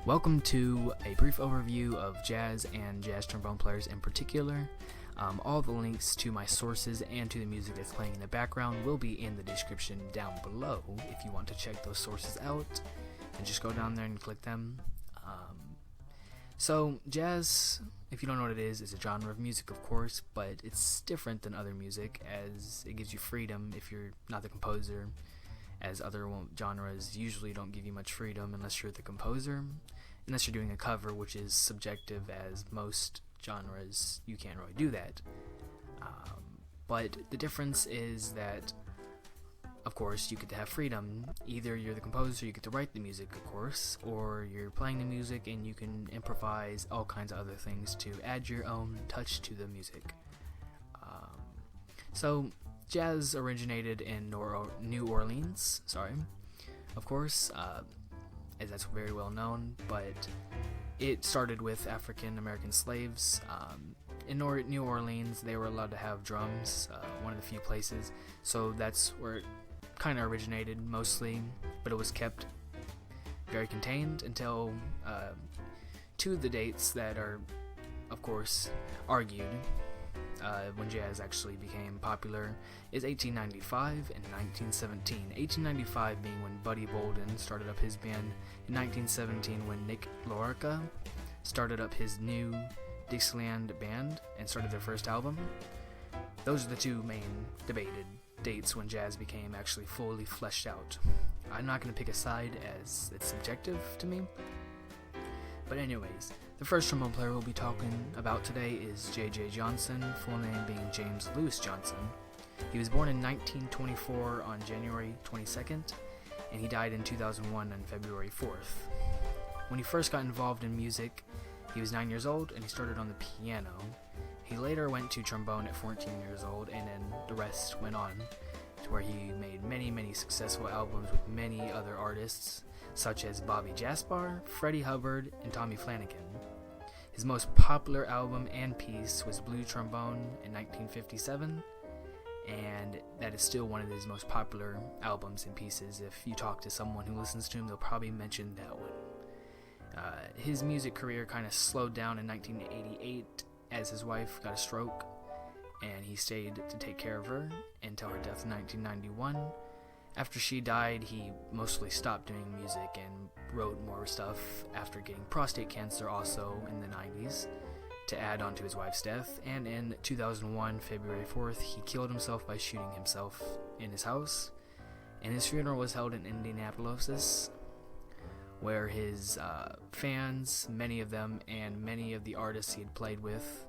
Welcome to a brief overview of jazz and jazz trombone players in particular. All the links to my sources and to the music that's playing in the background will be in the description down below if you want to check those sources out, and just go down there and click them. So jazz, if you don't know what it is a genre of music, of course, but it's different than other music as it gives you freedom if you're not the composer, as other genres usually don't give you much freedom unless you're the composer, unless you're doing a cover, which is subjective, as most genres you can't really do that. But the difference is that, of course, you get to have freedom. Either you're the composer, you get to write the music, of course, or you're playing the music and you can improvise all kinds of other things to add your own touch to the music. So jazz originated in New Orleans, of course, as that's very well known, but it started with African American slaves. In New Orleans, they were allowed to have drums, one of the few places, so that's where it kind of originated mostly, but it was kept very contained until two of the dates that are, of course, argued when jazz actually became popular is 1895 and 1917. 1895 being when Buddy Bolden started up his band, in 1917 when Nick Lorca started up his new Dixieland band and started their first album. Those are the two main debated dates when jazz became actually fully fleshed out. I'm not going to pick a side as it's subjective to me. But anyways, the first trombone player we'll be talking about today is J.J. Johnson, full name being James Lewis Johnson. He was born in 1924 on January 22nd, and he died in 2001 on February 4th. When he first got involved in music, he was 9 years old, and he started on the piano. He later went to trombone at 14 years old, and then the rest went on to where he made many successful albums with many other artists, such as Bobby Jaspar, Freddie Hubbard, and Tommy Flanagan. His most popular album and piece was Blue Trombone in 1957, and that is still one of his most popular albums and pieces. If you talk to someone who listens to him, they'll probably mention that one. His music career kind of slowed down in 1988 as his wife got a stroke, and he stayed to take care of her until her death in 1991. After she died, he mostly stopped doing music and wrote more stuff after getting prostate cancer also in the 90s to add on to his wife's death. And in 2001, February 4th, he killed himself by shooting himself in his house. And his funeral was held in Indianapolis, where his fans, many of them, and many of the artists he had played with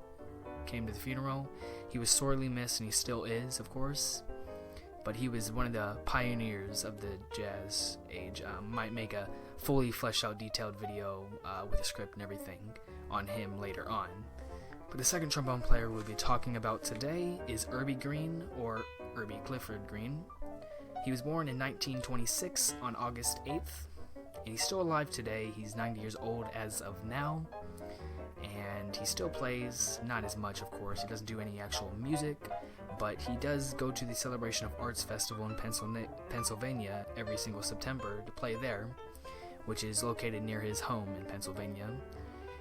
came to the funeral. He was sorely missed, and he still is, of course. But he was one of the pioneers of the jazz age. Might make a fully fleshed out detailed video with a script and everything on him later on. But the second trombone player we'll be talking about today is Urbie Green, or Urbie Clifford Green. He was born in 1926 on August 8th, and he's still alive today. He's 90 years old as of now, and he still plays, not as much of course, he doesn't do any actual music, but he does go to the Celebration of Arts Festival in Pennsylvania every single September to play there, which is located near his home in Pennsylvania.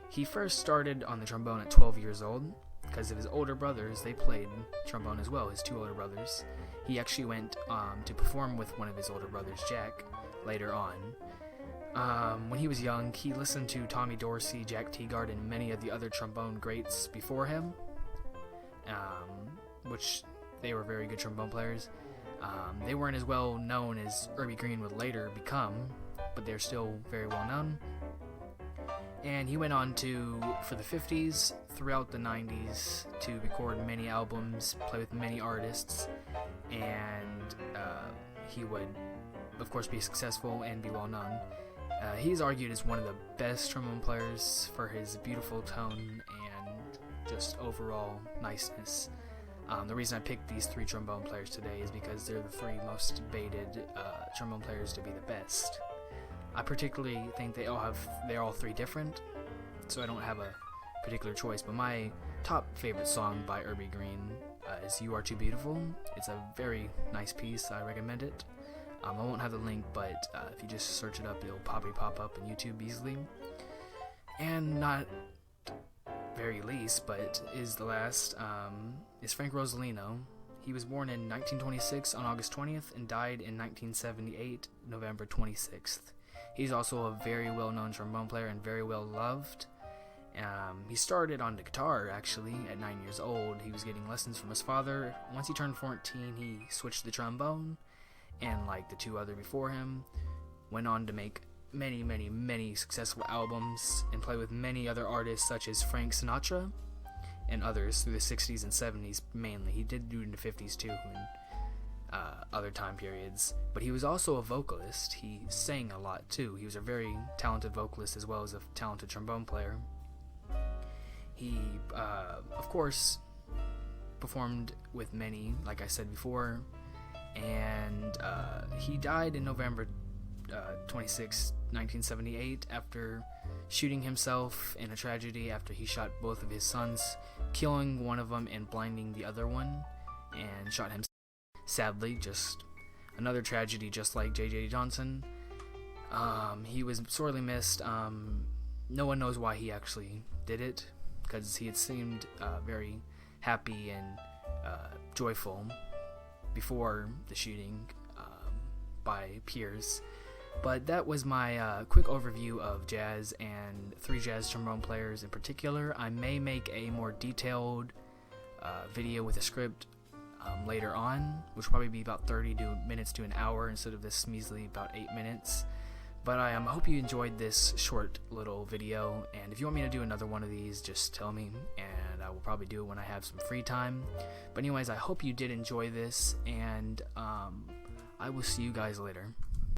He first started on the trombone at 12 years old because of his older brothers. They played trombone as well, his two older brothers. He actually went to perform with one of his older brothers, Jack, later on. When he was young, he listened to Tommy Dorsey, Jack Teagard, and many of the other trombone greats before him, which they were very good trombone players. They weren't as well known as Urbie Green would later become, but they're still very well known. And he went on to, for the 50s, throughout the 90s, to record many albums, play with many artists, and he would, of course, be successful and be well known. He's argued as one of the best trombone players for his beautiful tone and just overall niceness. The reason I picked these three trombone players today is because they're the three most debated trombone players to be the best. I particularly think they're all three different, so I don't have a particular choice, but my top favorite song by Urbie Green is You Are Too Beautiful. It's a very nice piece. I recommend it. I won't have the link, but if you just search it up, it'll probably pop up on YouTube easily. And not very least, but is the last, is Frank Rosolino. He was born in 1926 on August 20th and died in 1978, November 26th. He's also a very well-known trombone player and very well loved. He started on the guitar actually at 9 years old. He was getting lessons from his father. Once he turned 14, he switched to the trombone, and like the two other before him, went on to make many successful albums and play with many other artists such as Frank Sinatra and others through the 60s and 70s mainly. He did do it in the 50s too and other time periods, but he was also a vocalist. He sang a lot too. He was a very talented vocalist as well as a talented trombone player. He of course performed with many, like I said before, and he died in November 26, 1978 after shooting himself in a tragedy after he shot both of his sons, killing one of them and blinding the other one, and shot himself. Sadly, just another tragedy just like J.J. Johnson. He was sorely missed. No one knows why he actually did it, because he had seemed very happy and joyful before the shooting by peers. But that was my quick overview of jazz and three jazz trombone players in particular. I may make a more detailed video with a script later on, which will probably be about 30 minutes to an hour instead of this measly about 8 minutes. But I hope you enjoyed this short little video, and if you want me to do another one of these, just tell me, and I will probably do it when I have some free time. But anyways, I hope you did enjoy this, and I will see you guys later.